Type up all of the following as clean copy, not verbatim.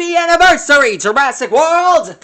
Happy anniversary, Jurassic World!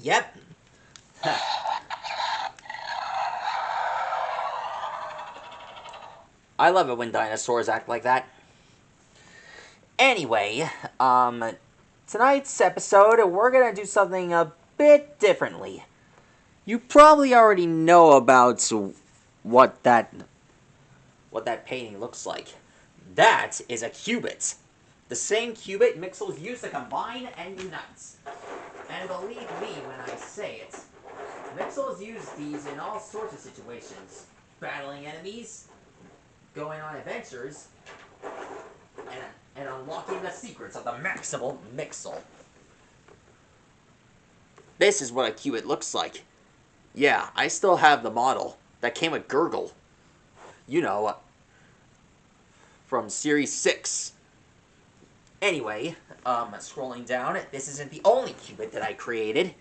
Yep. I love it when dinosaurs act like that. Anyway, tonight's episode, we're gonna do something a bit differently. You probably already know about what that painting looks like. That is a cubit. The same cubit Mixels use to combine and unite. And believe me when I say it, Mixels use these in all sorts of situations. Battling enemies, going on adventures, and unlocking the secrets of the maximal Mixel. This is what a cubit looks like. Yeah, I still have the model that came with Gurgle. You know, from Series 6. Anyway, scrolling down, this isn't the only cubit that I created.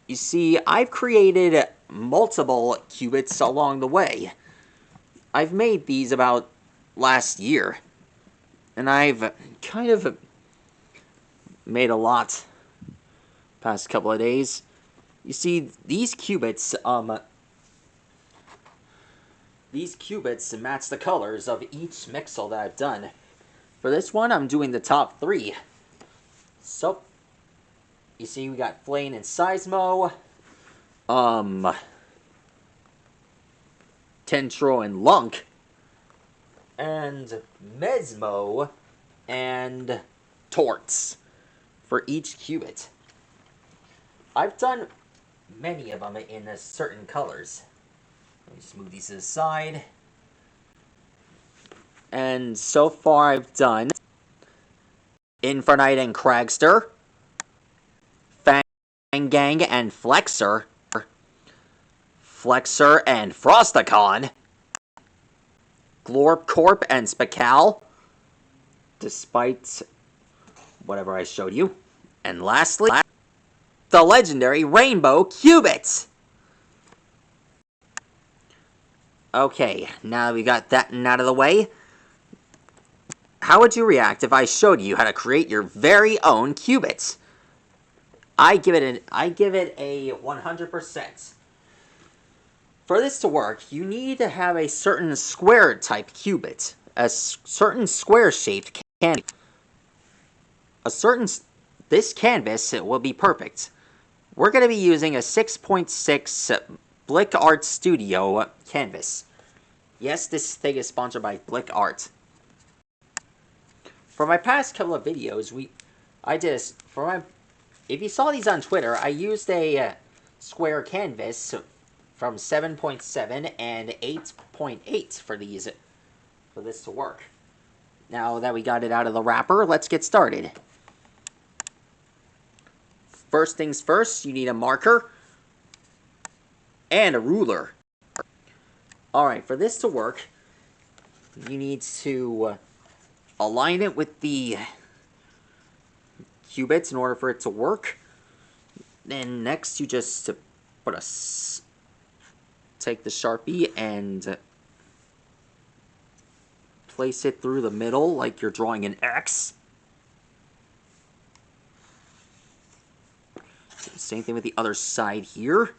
You see, I've created multiple cubits along the way. I've made these about last year. And I've kind of made a lot past couple of days. You see, these cubits match the colors of each Mixel that I've done. For this one, I'm doing the top 3. So, you see, we got Flame and Seismo, Tentro and Lunk, and Mesmo and Torts for each cubit. I've done many of them in certain colors. Let me just move these to the side. And so far I've done Infernite and Cragster, Fangang and Flexor, Flexor and Frosticon, Glorpcorp and Spacal, despite whatever I showed you. And lastly, the legendary Rainbow Cubit! Okay, now that we got that out of the way, how would you react if I showed you how to create your very own cubit? I give it a 100%. For this to work, you need to have a certain square type cubit. A certain square shaped canvas. This canvas will be perfect. We're going to be using a 6.6 Blick Art Studio canvas. Yes, this thing is sponsored by Blick Art. For my past couple of videos, if you saw these on Twitter, I used a square canvas from 7.7 and 8.8 for this to work. Now that we got it out of the wrapper, let's get started. First things first, you need a marker and a ruler. Alright, for this to work, you need to align it with the cubits in order for it to work. Then next, you just take the Sharpie and place it through the middle like you're drawing an X. Same thing with the other side here.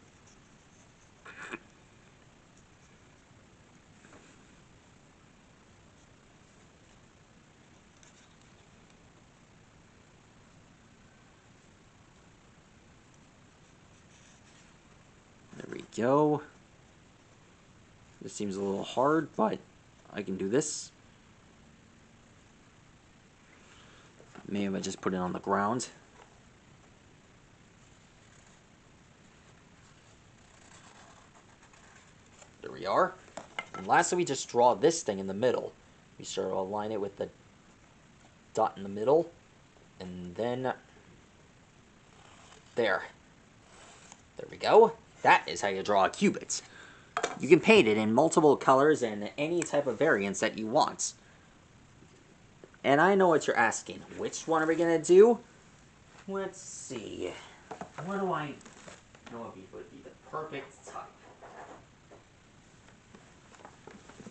There we go. This seems a little hard, but I can do this. Maybe I just put it on the ground. There we are. And lastly, we just draw this thing in the middle. We sort of align it with the dot in the middle, and then there. There we go. That is how you draw a cubit. You can paint it in multiple colors and any type of variants that you want. And I know what you're asking. Which one are we going to do? Let's see. What do I know would be the perfect type?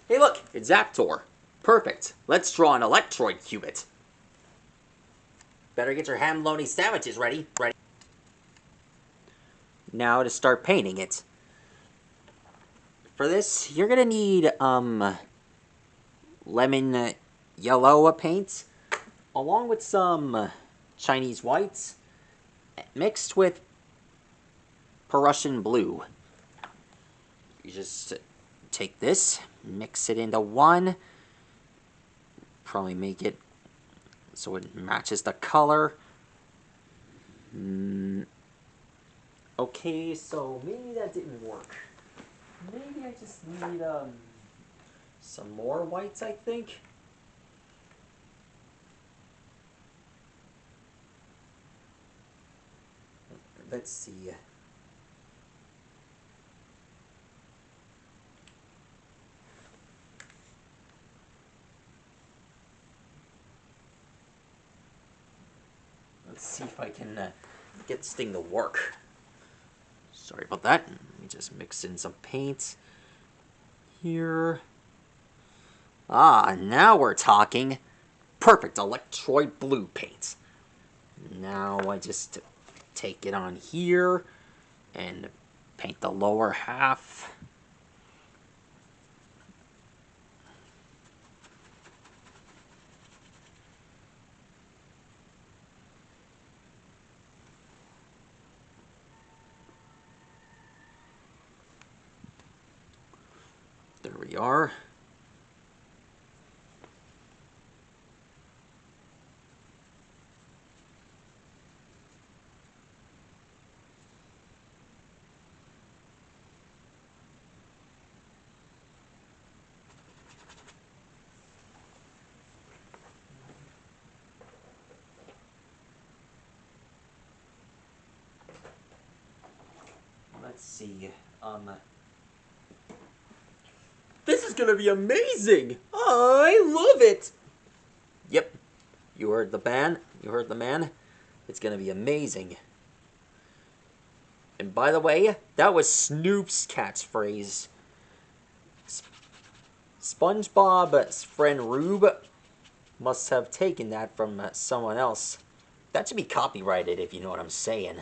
Hey look, it's Zaptor. Perfect. Let's draw an Electroid cubit. Better get your ham-bologna sandwiches ready. Now to start painting it. For this, you're gonna need lemon yellow paint, along with some Chinese whites, mixed with Prussian blue. You just take this, mix it into one, probably make it so it matches the color. Okay, so maybe that didn't work. Maybe I just need some more whites, I think. Let's see. Let's see if I can get this thing to work. Sorry about that. Let me just mix in some paint here. Ah, now we're talking. Perfect Electroid blue paint. Now I just take it on here and paint the lower half. There we are. Let's see. This is gonna be amazing! I love it! Yep. You heard the man. You heard the man. It's gonna be amazing. And by the way, that was Snoop's catchphrase. SpongeBob's friend Rube must have taken that from someone else. That should be copyrighted, if you know what I'm saying.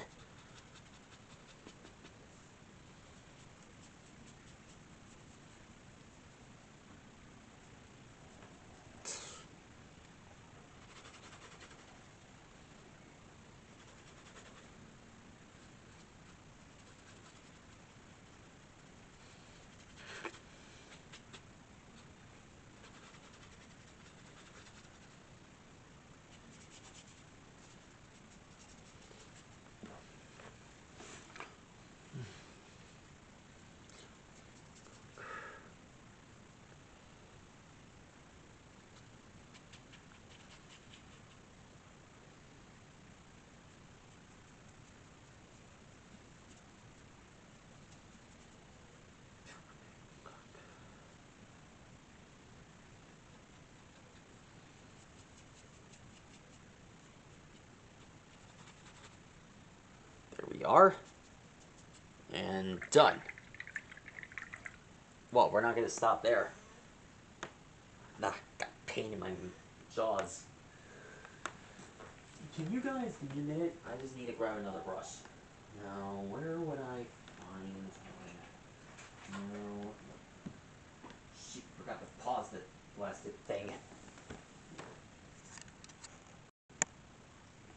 There we are. And done. Well, we're not going to stop there. Nah, got pain in my jaws. Can you guys give me a minute? I just need to grab another brush. Now, where would I find one? No. Shoot, forgot to pause the blasted thing.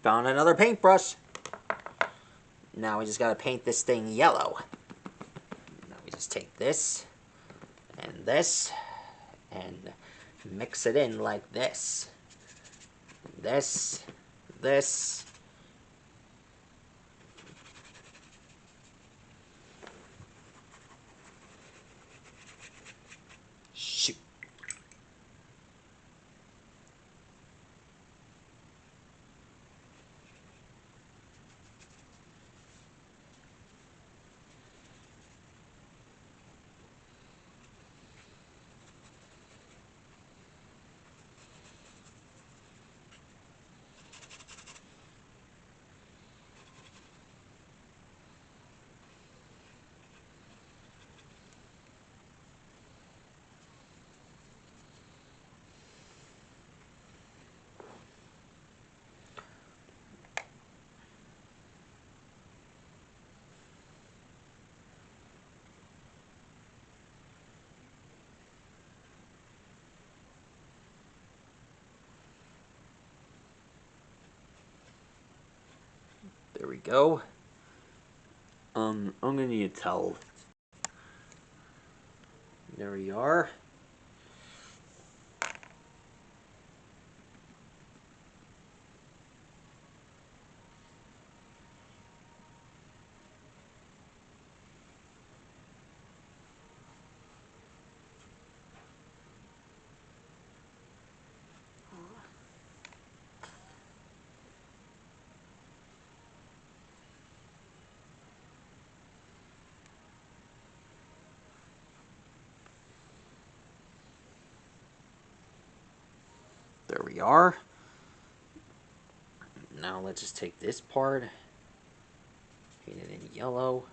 Found another paintbrush. Now we just gotta paint this thing yellow. Now we just take this, and mix it in like this. This. Shoot. go. I'm gonna need a towel. There we are. There we are. Now let's just take this part, paint it in yellow.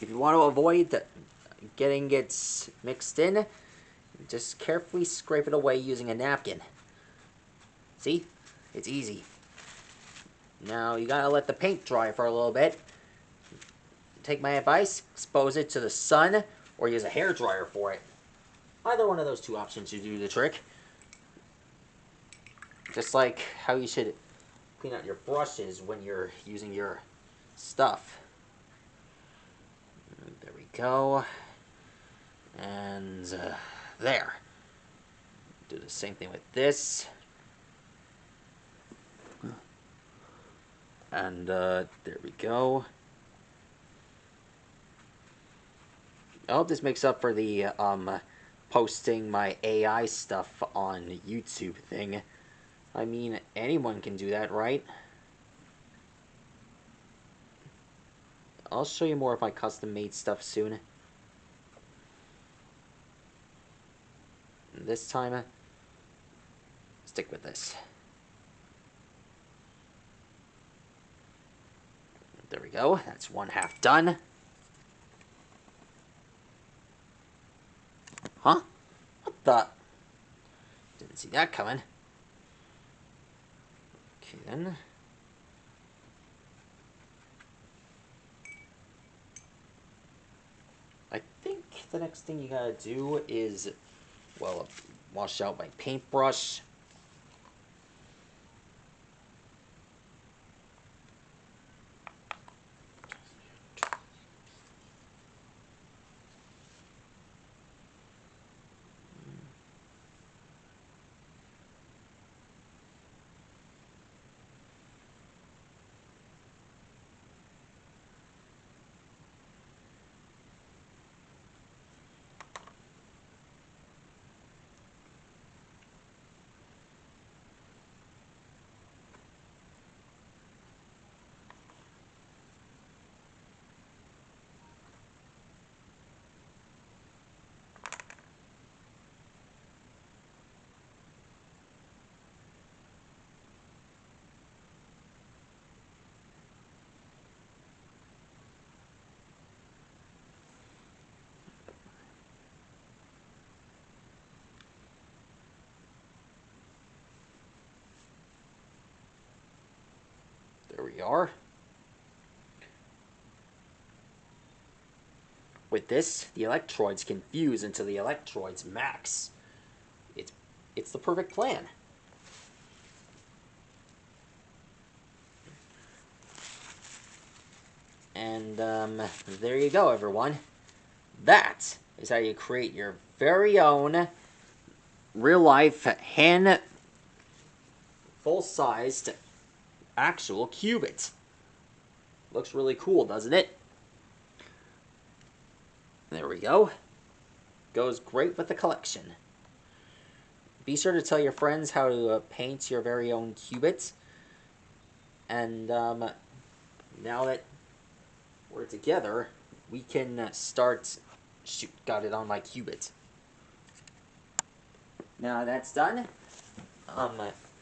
If you want to avoid getting it mixed in, just carefully scrape it away using a napkin. See? It's easy. Now you gotta let the paint dry for a little bit. Take my advice, expose it to the sun, or use a hairdryer for it. Either one of those two options should do the trick. Just like how you should clean out your brushes when you're using your stuff. There we go. And there. Do the same thing with this. And there we go. I hope this makes up for the posting my AI stuff on YouTube thing. I mean, anyone can do that, right? I'll show you more of my custom-made stuff soon. This time, stick with this. There we go. That's one half done. Huh? What the? Didn't see that coming. Okay, then. I think the next thing you gotta do is, well, wash out my paintbrush. There we are. With this, the electrodes can fuse into the electrodes max. It's the perfect plan. And there you go, everyone. That is how you create your very own real-life hand full-sized actual Cubit. Looks really cool, doesn't it? There we go. Goes great with the collection. Be sure to tell your friends how to paint your very own Cubit. And now that we're together, we can start... Shoot, got it on my Cubit. Now that's done.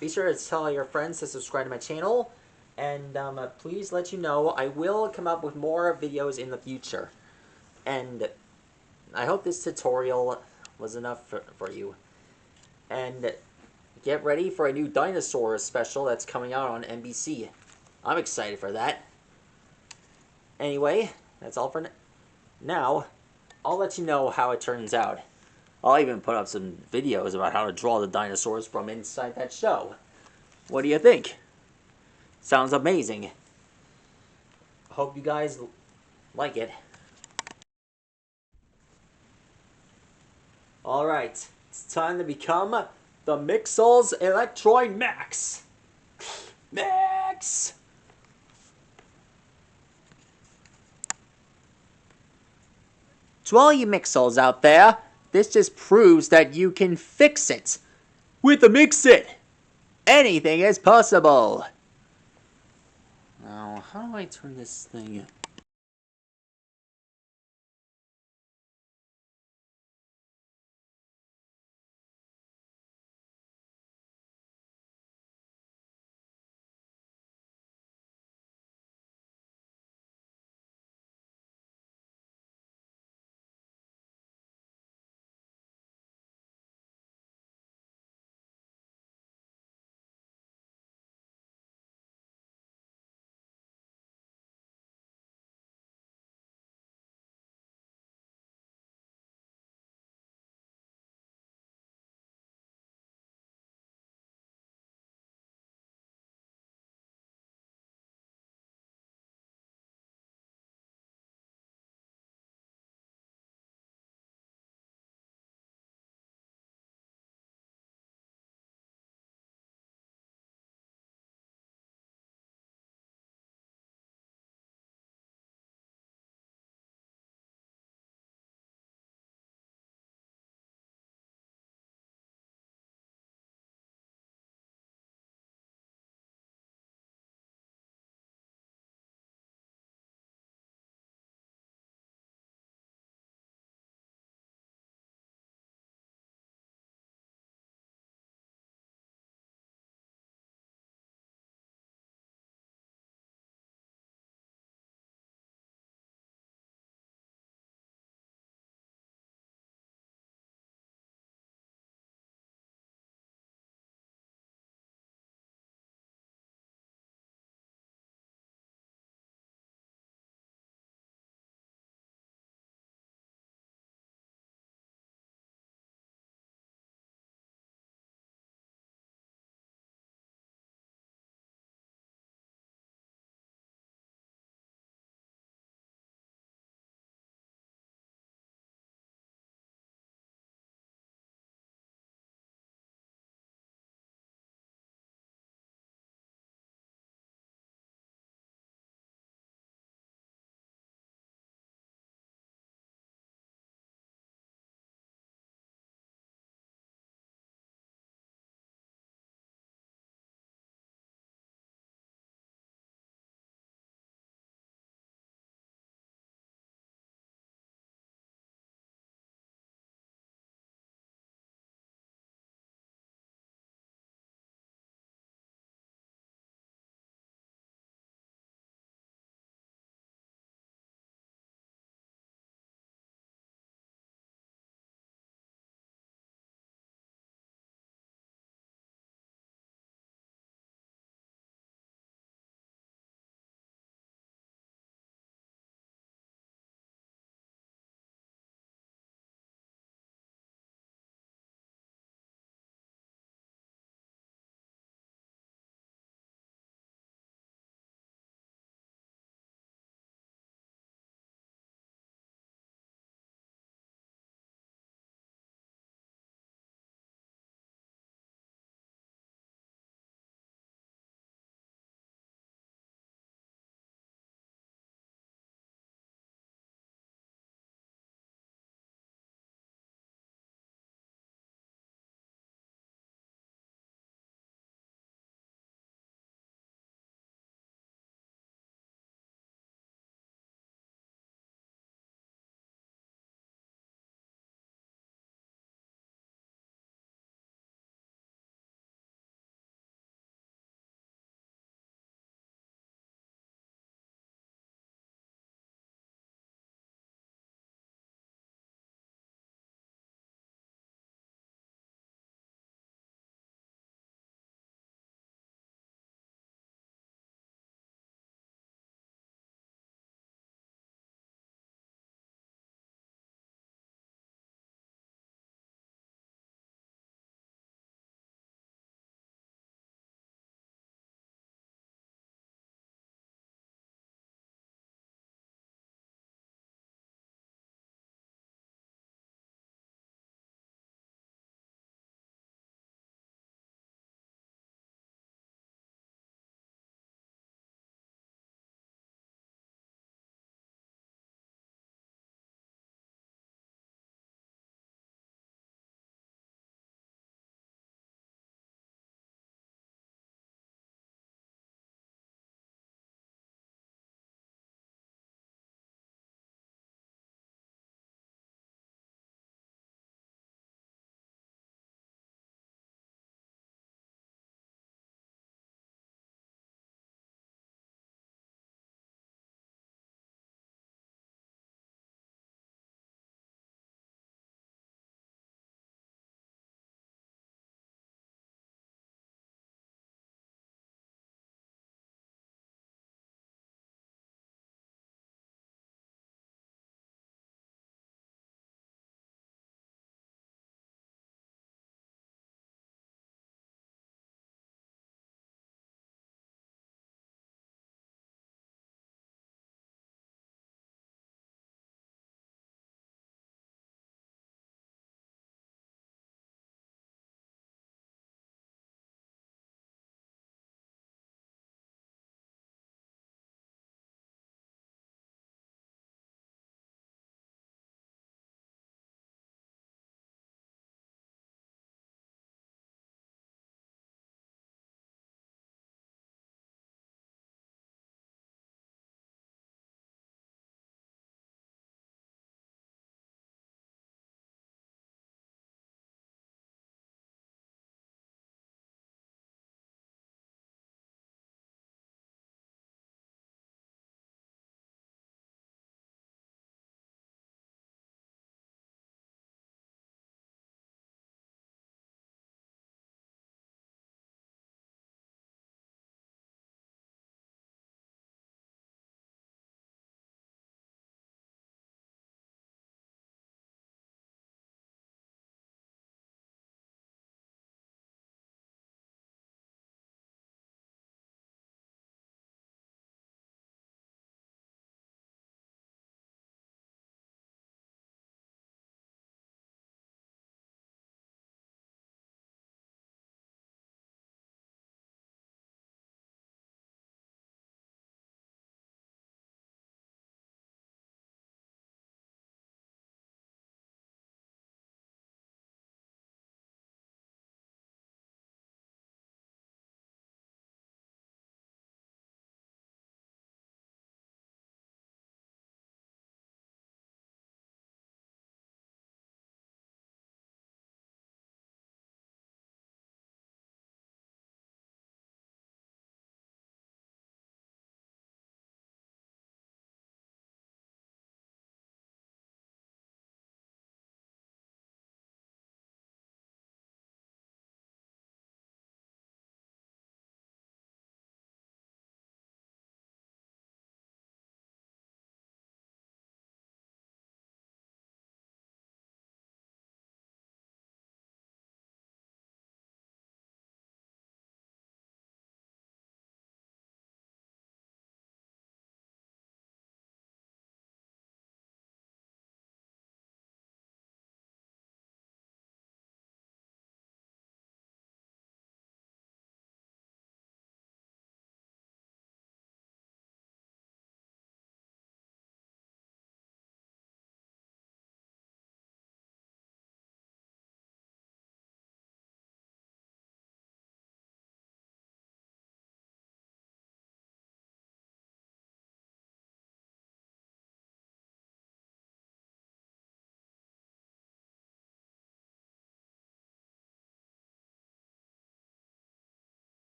Be sure to tell your friends to subscribe to my channel. And please let you know, I will come up with more videos in the future. And I hope this tutorial was enough for you. And get ready for a new dinosaur special that's coming out on NBC. I'm excited for that. Anyway, that's all for now. I'll let you know how it turns out. I'll even put up some videos about how to draw the dinosaurs from inside that show. What do you think? Sounds amazing. Hope you guys like it. Alright, it's time to become the Mixel's Electroid Max. Max! To all you Mixels out there, this just proves that you can fix it. With the Mix-It, anything is possible. Now, how do I turn this thing?